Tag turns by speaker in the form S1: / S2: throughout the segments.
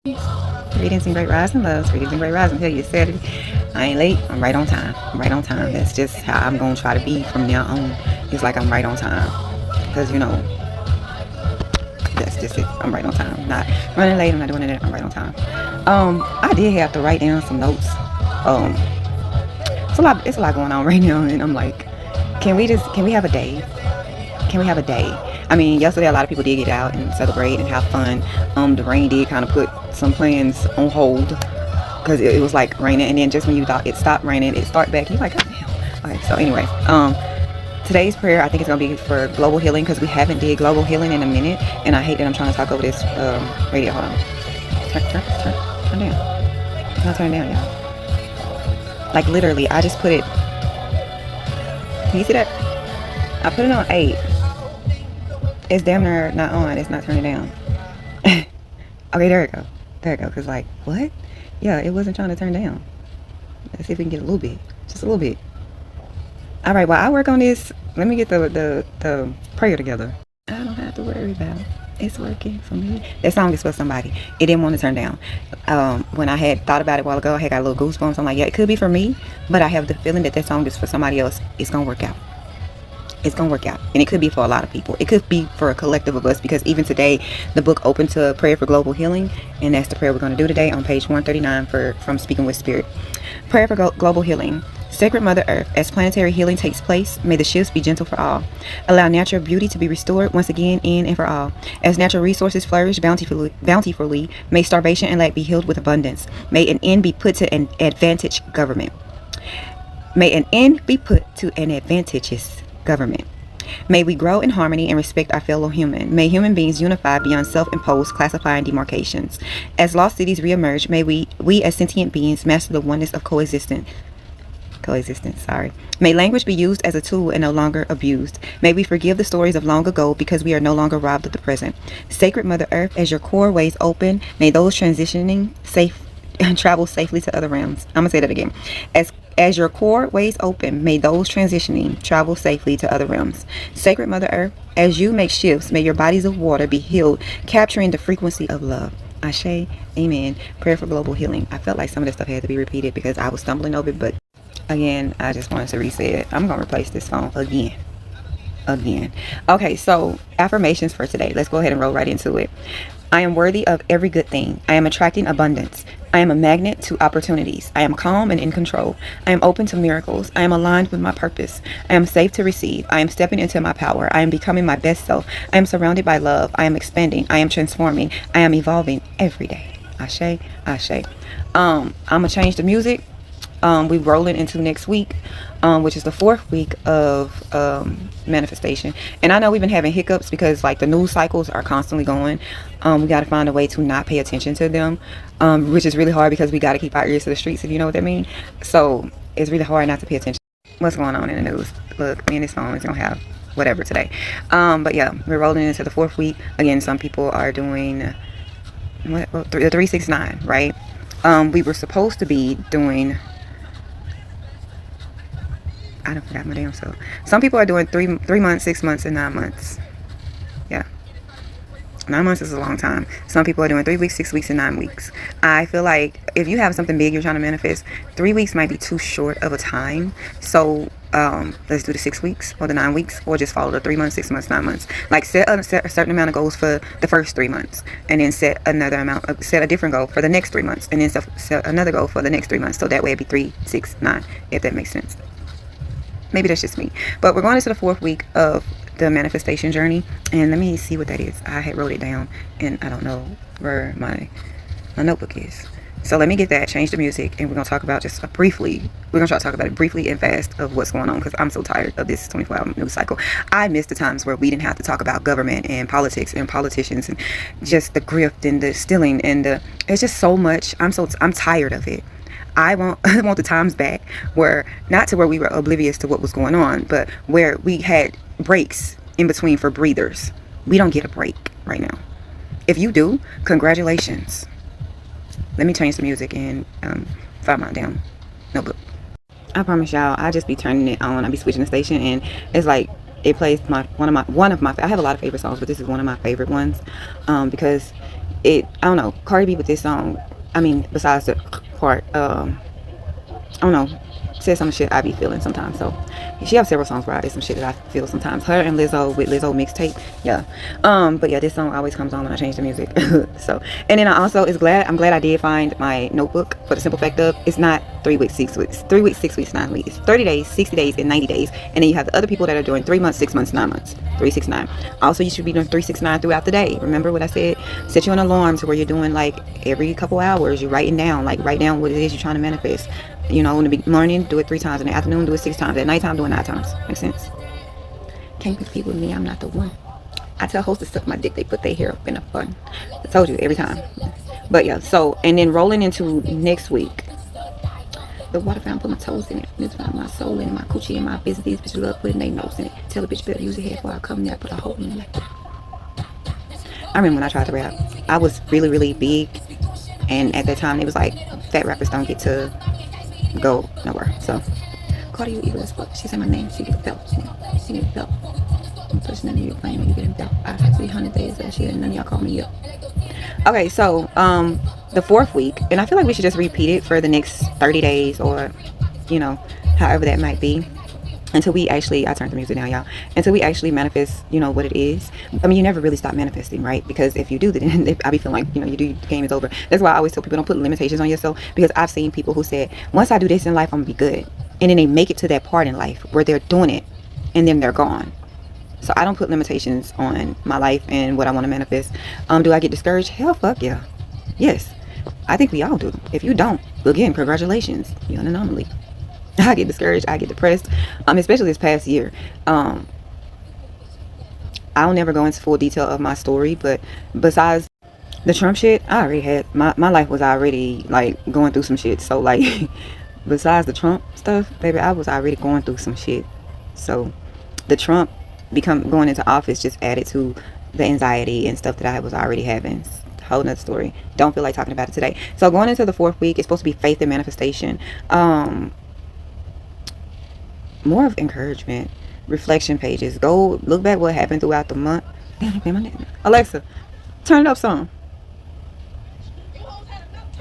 S1: Greetings and great rising loves. Greetings and great rising. Tell you it's Saturday. I ain't late. I'm right on time. I'm right on time. That's just how I'm gonna try to be from now on. It's like I'm right on time. Because that's just it. I'm right on time. Not running late. I'm not doing it. I'm right on time. I did have to write down some notes. Um, it's a lot going on right now, and I'm like, can we have a day? Can we have a day? I mean, yesterday a lot of people did get out and celebrate and have fun. The rain did kind of put some plans on hold because it was like raining, and then just when you thought it stopped raining, it started back. You're like, oh damn. Okay, so anyway, today's prayer I think it's gonna be for global healing because we haven't did global healing in a minute, and I hate that I'm trying to talk over this radio. Hold on, turn down. It's not turning down, y'all. Like literally, I just put it. Can you see that? I put it on 8. It's damn near not on. It's not turning down. Okay, there it go. There it go. Because like, what? Yeah, it wasn't trying to turn down. Let's see if we can get a little bit. Just a little bit. All right, while I work on this, let me get the prayer together. I don't have to worry about it. It's working for me. That song is for somebody. It didn't want to turn down. When I had thought about it a while ago, I had got a little goosebumps. I'm like, yeah, it could be for me, but I have the feeling that song is for somebody else. It's going to work out. It's gonna work out, and it could be for a lot of people. It could be for a collective of us, because even today the book opened to a prayer for global healing, and that's the prayer we're going to do today on page 139 from Speaking with Spirit. Prayer for global healing. Sacred Mother Earth, as planetary healing takes place, may the shifts be gentle for all. Allow natural beauty to be restored once again in and for all. As natural resources flourish bountifully, may starvation and lack be healed with abundance. May an end be put to an advantage government. May an end be put to an advantageous government. May we grow in harmony and respect our fellow human. May human beings unify beyond self-imposed classifying demarcations. As lost cities reemerge, may we as sentient beings master the oneness of coexistence. May language be used as a tool and no longer abused. May we forgive the stories of long ago because we are no longer robbed of the present. Sacred Mother Earth, as your core ways open, may those transitioning travel safely to other realms. I'm gonna say that again. As your core ways open, may those transitioning travel safely to other realms. Sacred Mother Earth, as you make shifts, may your bodies of water be healed, capturing the frequency of love. Ashe, amen. Prayer for global healing. I felt like some of this stuff had to be repeated because I was stumbling over it, but again, I just wanted to reset it. I'm going to replace this phone again. Okay, so affirmations for today. Let's go ahead and roll right into it. I am worthy of every good thing. I am attracting abundance. I am a magnet to opportunities. I am calm and in control. I am open to miracles. I am aligned with my purpose. I am safe to receive. I am stepping into my power. I am becoming my best self. I am surrounded by love. I am expanding. I am transforming. I am evolving every day. Ashe, ashe. I'm gonna change the music. We rolling into next week, which is the 4th week of manifestation. And I know we've been having hiccups because like the news cycles are constantly going. We got to find a way to not pay attention to them, which is really hard because we got to keep our ears to the streets, if you know what that means. So it's really hard not to pay attention. What's going on in the news? Look, me and this phone is gonna have whatever today. But yeah, we're rolling into the 4th week. Again, some people are doing the 369, right? We were supposed to be doing, I don't forgot my damn self. Some people are doing 3 months, 6 months, and 9 months. Yeah. 9 months is a long time. Some people are doing 3 weeks, 6 weeks, and 9 weeks. I feel like if you have something big you're trying to manifest, 3 weeks might be too short of a time. So let's do the 6 weeks or the 9 weeks, or just follow the 3 months, 6 months, 9 months. Like set a certain amount of goals for the first 3 months, and then set a different goal for the next 3 months, and then set another goal for the next 3 months. So that way it'd be 3, 6, 9, if that makes sense. Maybe that's just me, but we're going into the 4th week of the manifestation journey, and let me see what that is. I had wrote it down and I don't know where my notebook is, so let me get that, change the music, and we're going to talk about just briefly, we're going to try to talk about it briefly and fast of what's going on, because I'm so tired of this 24-hour news cycle. I miss the times where we didn't have to talk about government and politics and politicians and just the grift and the stealing and it's just so much. I'm tired of it. I want the times back where, not to where we were oblivious to what was going on, but where we had breaks in between for breathers. We don't get a break right now. If you do, congratulations. Let me change the music and find my damn notebook. I promise y'all, I just be turning it on. I be switching the station, and it's like it plays one of my. I have a lot of favorite songs, but this is one of my favorite ones, because I don't know, Cardi B with this song, I mean, besides the part, I don't know, said some shit I be feeling sometimes. So she has several songs where it's some shit that I feel sometimes. Her and Lizzo with Lizzo mixtape, yeah. But yeah, this song always comes on when I change the music. So, and then I also I'm glad I did find my notebook, for the simple fact of it's not 3 weeks, 6 weeks, 3 weeks, 6 weeks, 9 weeks. It's 30 days, 60 days, and 90 days. And then you have the other people that are doing 3 months, 6 months, 9 months, 369. Also, you should be doing 369 throughout the day. Remember what I said? Set you an alarm to where you're doing like every couple hours. You're writing down, like write down what it is you're trying to manifest. You know, in the morning, do it 3 times. In the afternoon, do it 6 times. At nighttime, do it 9 times. Makes sense? Can't compete with me. I'm not the one. I tell hosts to suck my dick. They put their hair up in a bun. I told you every time. But yeah, so, and then rolling into next week. The water fountain, put my toes in it. It's about my soul in it, my coochie and my business. These bitches love putting their nose in it. Tell a bitch better use a head before I come there. Put a hole in it like that. I remember when I tried to rap. I was really, really big. And at that time, it was like, fat rappers don't get to go nowhere. So Cardi, you evil as fuck. She said my name. She get a belt. She get a belt. I'm pushing none of you playing. You get a belt. I had 300 days of shit and none of y'all call me up. Okay, so the 4th week, and I feel like we should just repeat it for the next 30 days, or you know, however that might be, until we actually, I turned the music down, y'all, until we actually manifest, you know, what it is. I mean, you never really stop manifesting, right? Because if you do, then I be feeling like, you know, you do, the game is over. That's why I always tell people, don't put limitations on yourself, because I've seen people who said, once I do this in life, I'm gonna be good, and then they make it to that part in life where they're doing it and then they're gone. So I don't put limitations on my life and what I want to manifest. Do I get discouraged? Hell, fuck yeah. Yes, I think we all do. If you don't, again, congratulations, you're an anomaly. I get discouraged, I get depressed, especially this past year. I'll never go into full detail of my story, but besides the Trump shit, I already had, my life was already like going through some shit. So like, besides the Trump stuff, baby, I was already going through some shit. So the Trump going into office just added to the anxiety and stuff that I was already having. Whole nother story. Don't feel like talking about it today. So going into the 4th week, it's supposed to be faith and manifestation. More of encouragement, reflection pages. Go look back what happened throughout the month. Alexa, turn it up some.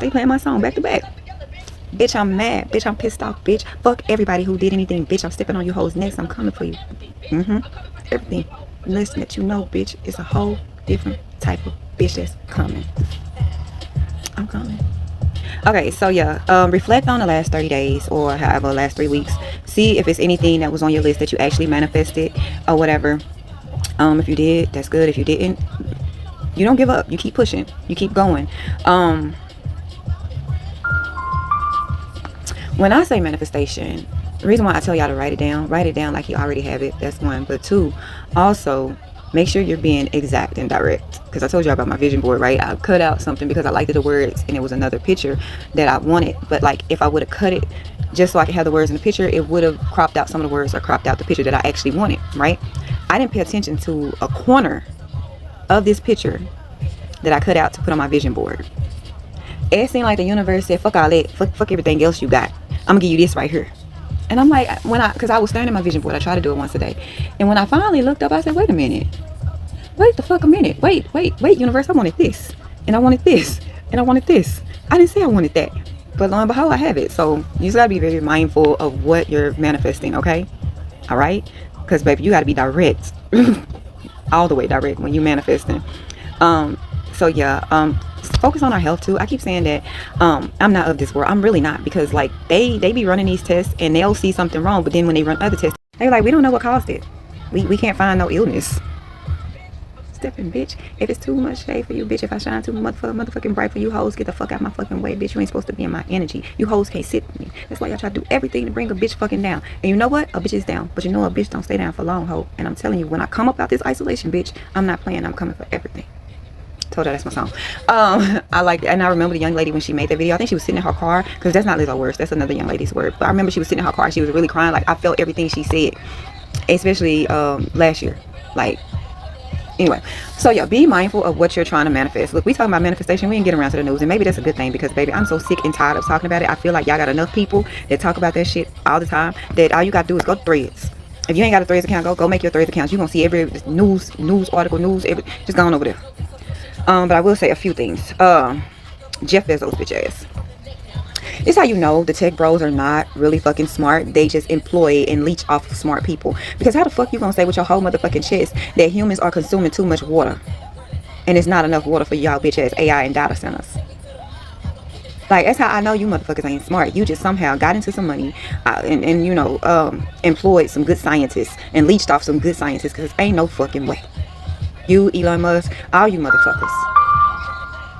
S1: They playing my song back to back. Bitch, I'm mad. Bitch, I'm pissed off. Bitch, fuck everybody who did anything. Bitch, I'm stepping on you hoes next. I'm coming for you. Everything. Listen, that you know, bitch, is a whole different type of bitch that's coming. I'm coming. Okay, so yeah, reflect on the last 30 days or however, the last 3 weeks. See if it's anything that was on your list that you actually manifested or whatever. If you did, that's good. If you didn't, you don't give up. You keep pushing. You keep going. When I say manifestation, the reason why I tell y'all to write it down like you already have it. That's one. But 2, also, make sure you're being exact and direct. Because I told you about my vision board, right? I cut out something because I liked the words and it was another picture that I wanted. But like if I would have cut it just so I could have the words in the picture, it would have cropped out some of the words or cropped out the picture that I actually wanted, right? I didn't pay attention to a corner of this picture that I cut out to put on my vision board. It seemed like the universe said, fuck all that, fuck everything else you got. I'm gonna give you this right here. And I'm like, because I was staring at my vision board, I try to do it once a day. And when I finally looked up, I said, wait a minute. Wait the fuck a minute. Wait, universe, I wanted this. And I wanted this. And I wanted this. I didn't say I wanted that. But lo and behold, I have it. So you just gotta be very mindful of what you're manifesting, okay? All right? Because, baby, you gotta be direct. All the way direct when you're manifesting. So yeah, focus on our health too. I keep saying that I'm not of this world. I'm really not, because like they be running these tests and they'll see something wrong, but then when they run other tests, they're like, we don't know what caused it. We can't find no illness. Stepping, bitch. If it's too much shade for you, bitch, if I shine too motherfucking bright for you hoes, get the fuck out my fucking way, bitch. You ain't supposed to be in my energy. You hoes can't sit with me. That's why y'all try to do everything to bring a bitch fucking down. And you know what? A bitch is down, but you know a bitch don't stay down for long, hoe. And I'm telling you, when I come up out this isolation, bitch, I'm not playing. I'm coming for everything. Told her that's my song. I like it. And I remember the young lady when she made that video, I think she was sitting in her car, because that's not Lizzo's words, that's another young lady's word, but I remember she was sitting in her car, she was really crying. Like I felt everything she said, especially last year. Like, anyway, so yeah, be mindful of what you're trying to manifest. Look, we talking about manifestation, we ain't getting around to the news, and maybe that's a good thing, because baby, I'm so sick and tired of talking about it. I feel like y'all got enough people that talk about that shit all the time, that all you gotta do is go to Threads. If you ain't got a Threads account, go make your Threads account. You're gonna see every news article, just go on over there. But I will say a few things. Jeff Bezos bitch ass. This how you know the tech bros are not really fucking smart. They just employ and leech off of smart people. Because how the fuck you gonna say with your whole motherfucking chest that humans are consuming too much water, and it's not enough water for y'all bitch ass AI and data centers? Like, that's how I know you motherfuckers ain't smart. You just somehow got into some money, and you know, employed some good scientists and leached off some good scientists, because ain't no fucking way. You, Elon Musk, all you motherfuckers.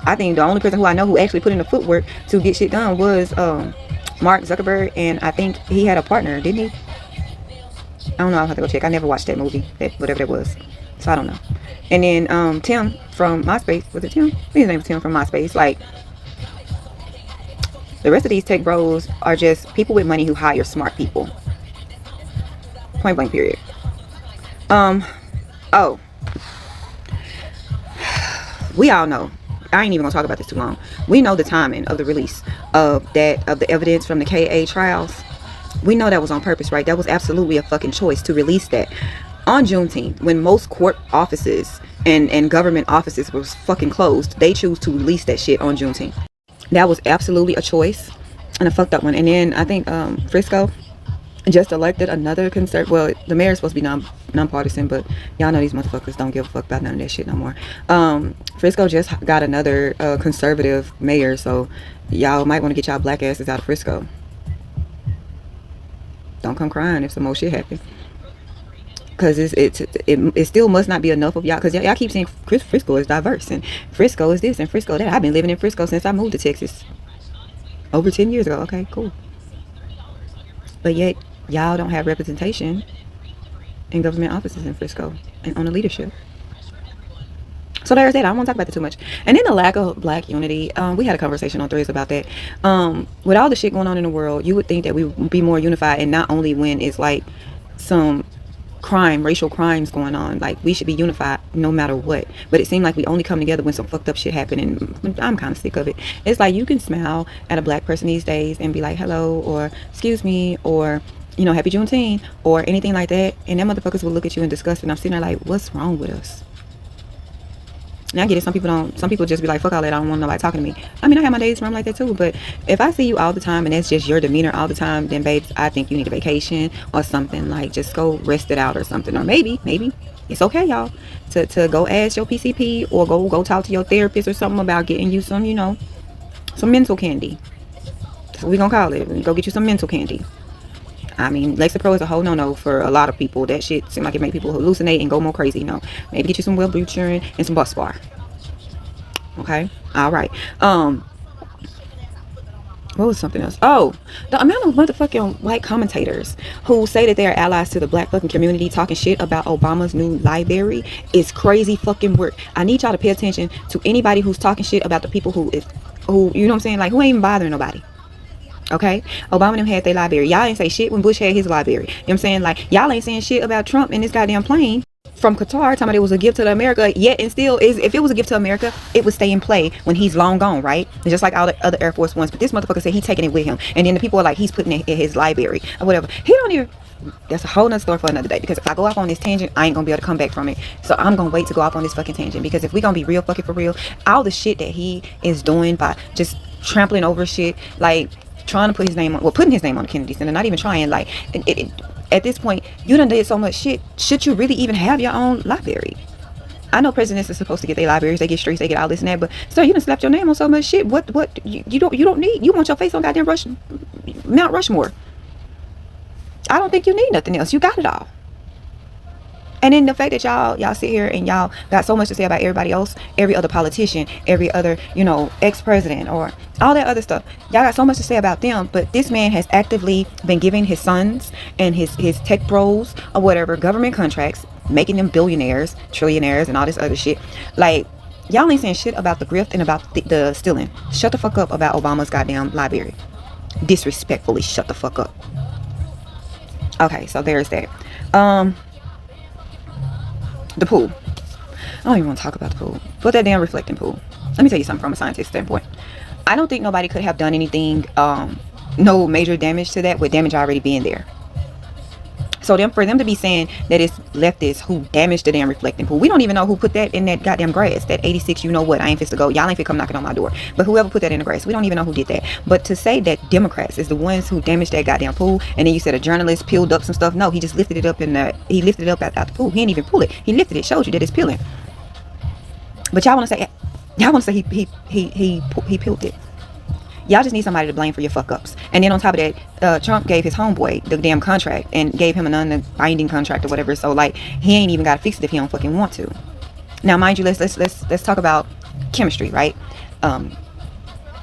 S1: I think the only person who I know who actually put in the footwork to get shit done was Mark Zuckerberg, and I think he had a partner, didn't he? I don't know, I'll have to go check. I never watched that movie, whatever that was, so I don't know. And then Tim from MySpace, was it Tim? I think his name was Tim from MySpace. Like, the rest of these tech bros are just people with money who hire smart people. Point blank period. Oh, we all know. I ain't even gonna talk about this too long. We know the timing of the release of the evidence from the KA trials. We know that was on purpose, right? That was absolutely a fucking choice to release that on Juneteenth, when most court offices and government offices was fucking closed. They choose to release that shit on Juneteenth. That was absolutely a choice, and a fucked up one. And then I think Frisco just elected another well, the mayor's supposed to be nonpartisan, but y'all know these motherfuckers don't give a fuck about none of that shit no more. Frisco just got another conservative mayor, so y'all might want to get y'all black asses out of Frisco. Don't come crying if some more shit happen, because it still must not be enough of y'all, because y'all keep saying Frisco is diverse and Frisco is this and Frisco that. I've been living in Frisco since I moved to Texas over 10 years ago. Okay, cool. But yet y'all don't have representation in government offices in Frisco and on the leadership. So there's that. I don't want to talk about that too much. And then the lack of black unity. We had a conversation on Threads about that. With all the shit going on in the world, you would think that we would be more unified, and not only when it's like some racial crimes going on. Like, we should be unified no matter what. But it seemed like we only come together when some fucked up shit happened, and I'm kind of sick of it. It's like, you can smile at a black person these days and be like, hello, or excuse me, or, you know, happy Juneteenth, or anything like that, and them motherfuckers will look at you in disgust, and I'm sitting there like, what's wrong with us? And I get it, some people just be like, fuck all that, I don't want nobody talking to me. I mean, I have my days where I'm like that too, but if I see you all the time and that's just your demeanor all the time, then babes, I think you need a vacation or something. Like, just go rest it out or something. Or maybe it's okay, y'all, to go ask your PCP, or go talk to your therapist or something about getting you some, you know, some mental candy. That's what we gonna call it. Go get you some mental candy. I mean, Lexapro is a whole no-no for a lot of people. That shit seems like it make people hallucinate and go more crazy, you know. Maybe get you some Wellbutrin and some Bus Bar. Okay? Alright. What was something else? Oh, the amount of motherfucking white commentators who say that they are allies to the black fucking community talking shit about Obama's new library is crazy fucking work. I need y'all to pay attention to anybody who's talking shit about the people who, you know what I'm saying? Like, who ain't even bothering nobody. Okay, Obama and them had their library. Y'all ain't say shit when Bush had his library. You know what I'm saying? Like, y'all ain't saying shit about Trump and this goddamn plane from Qatar, talking about it was a gift to America. Yet and still, if it was a gift to America, it would stay in play when he's long gone, right? It's just like all the other Air Force Ones. But this motherfucker said he's taking it with him, and then the people are like, he's putting it in his library or whatever. He don't even. That's a whole nother story for another day, because if I go off on this tangent, I ain't gonna be able to come back from it. So I'm gonna wait to go off on this fucking tangent, because if we gonna be real fucking for real, all the shit that he is doing by just trampling over shit, like trying to put his name on, putting his name on the Kennedy Center, not even trying, like, at this point, you done did so much shit. Should you really even have your own library? I know presidents are supposed to get their libraries, they get streets, they get all this and that, but sir, you done slapped your name on so much shit. What you don't need. You want your face on goddamn Mount Rushmore. I don't think you need nothing else. You got it all. And then the fact that y'all sit here and y'all got so much to say about everybody else, every other politician, every other, you know, ex-president, or all that other stuff. Y'all got so much to say about them, but this man has actively been giving his sons and his tech bros or whatever government contracts, making them billionaires, trillionaires, and all this other shit. Like, y'all ain't saying shit about the grift and about the stealing. Shut the fuck up about Obama's goddamn library. Disrespectfully, shut the fuck up. Okay, so there's that. The pool. I don't even want to talk about the pool. Put that damn reflecting pool. Let me tell you something from a scientist standpoint. I don't think nobody could have done anything, no major damage to that, with damage already being there. So for them to be saying that it's leftists who damaged the damn reflecting pool, we don't even know who put that in that goddamn grass. That 86, you know what? I ain't fist to go. Y'all ain't fit come knocking on my door. But whoever put that in the grass, we don't even know who did that. But to say that Democrats is the ones who damaged that goddamn pool, and then you said a journalist peeled up some stuff. No, he just lifted it up he lifted it up out the pool. He didn't even pull it. He lifted it, showed you that it's peeling. But y'all want to say he peeled it. Y'all just need somebody to blame for your fuck ups. And then on top of that, Trump gave his homeboy the damn contract and gave him a non-binding contract or whatever. So like, he ain't even got to fix it if he don't fucking want to. Now, mind you, let's talk about chemistry, right?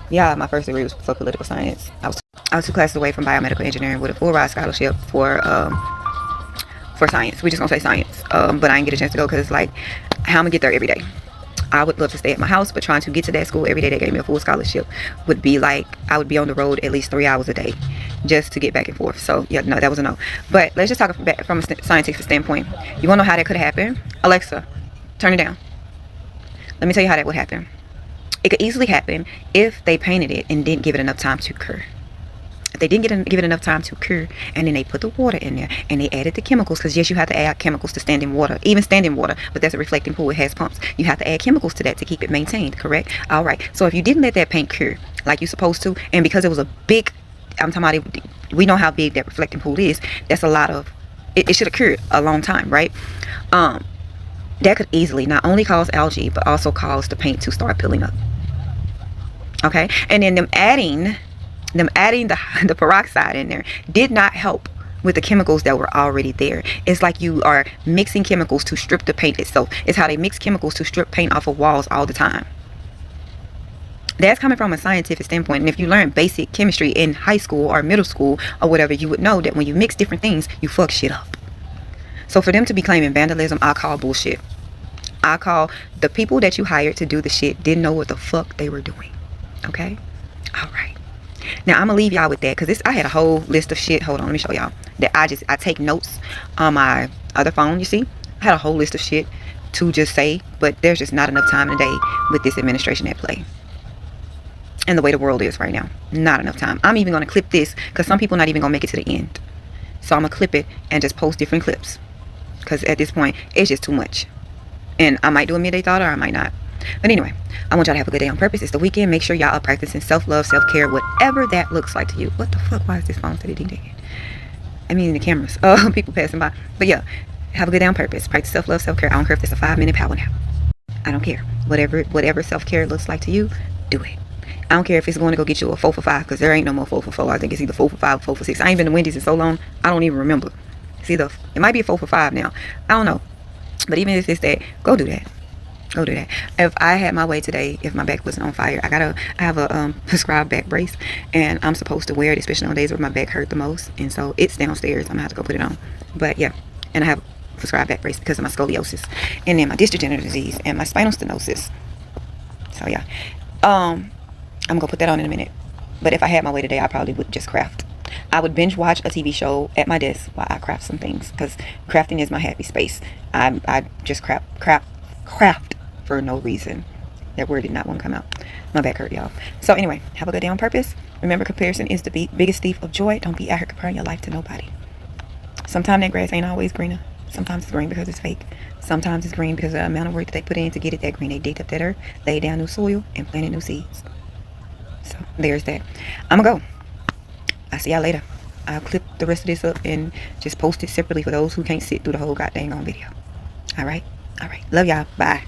S1: Yeah, my first degree was for political science. I was 2 classes away from biomedical engineering with a full ride scholarship for science. We just gonna say science. But I didn't get a chance to go because like, how I'm gonna get there every day. I would love to stay at my house, but trying to get to that school every day that gave me a full scholarship would be like, I would be on the road at least 3 hours a day just to get back and forth. So yeah, no, that was a no. But let's just talk from a scientific standpoint. You wanna know how that could happen? Alexa, turn it down. Let me tell you how that would happen. It could easily happen if they painted it and didn't give it enough time to cure. If they didn't give it enough time to cure, and then they put the water in there and they added the chemicals, because yes, you have to add chemicals to standing water, even standing water, but that's a reflecting pool, it has pumps. You have to add chemicals to that to keep it maintained, correct? All right, so if you didn't let that paint cure like you're supposed to, and because it was a big, I'm talking about, we know how big that reflecting pool is, that's a lot of, it should have cured a long time, right? That could easily not only cause algae, but also cause the paint to start peeling up. Okay, and then them adding the peroxide in there did not help with the chemicals that were already there. It's like you are mixing chemicals to strip the paint itself. It's how they mix chemicals to strip paint off of walls all the time. That's coming from a scientific standpoint. And if you learn basic chemistry in high school or middle school or whatever, you would know that when you mix different things, you fuck shit up. So for them to be claiming vandalism, I call bullshit. I call the people that you hired to do the shit didn't know what the fuck they were doing. Okay? All right. Now I'm gonna leave y'all with that because I had a whole list of shit. Hold on, let me show y'all that I take notes on my other phone. You see, I had a whole list of shit to just say, but there's just not enough time in the day with this administration at play and the way the world is right now. Not enough time. I'm even gonna clip this because some people not even gonna make it to the end. So I'm gonna clip it and just post different clips because at this point it's just too much. And I might do a midday thought or I might not. But anyway, I want y'all to have a good day on purpose. It's the weekend. Make sure y'all are practicing self-love, self-care, whatever that looks like to you. What the fuck? Why is this phone steady ding-ding? I mean, the cameras. People passing by. But yeah, have a good day on purpose. Practice self-love, self-care. I don't care if it's a 5-minute power nap. I don't care. Whatever self-care looks like to you, do it. I don't care if it's going to go get you a 4 for 5 because there ain't no more 4 for 4. I think it's either 4 for 5 or 4 for 6. I ain't been to Wendy's in so long, I don't even remember. It might be a 4 for 5 now. I don't know. But even if it's that, go do that. Go do that. If I had my way today, if my back wasn't on fire, I have a prescribed back brace, and I'm supposed to wear it, especially on days where my back hurt the most. And so it's downstairs. I'm gonna have to go put it on. But yeah, and I have a prescribed back brace because of my scoliosis, and then my disc degenerative disease, and my spinal stenosis. So yeah, I'm gonna put that on in a minute. But if I had my way today, I probably would just craft. I would binge watch a TV show at my desk while I craft some things because crafting is my happy space. I just craft for no reason. That word did not want to come out. My back hurt, y'all. So anyway, have a good day on purpose. Remember, comparison is the biggest thief of joy. Don't be out here comparing your life to nobody. Sometimes that grass ain't always greener. Sometimes it's green because it's fake. Sometimes it's green because of the amount of work that they put in to get it that green. They digged up that earth, laid down new soil, and planted new seeds. So there's that. I'm gonna go. I'll see y'all later. I'll clip the rest of this up and just post it separately for those who can't sit through the whole goddamn on video. All right. Love y'all. Bye.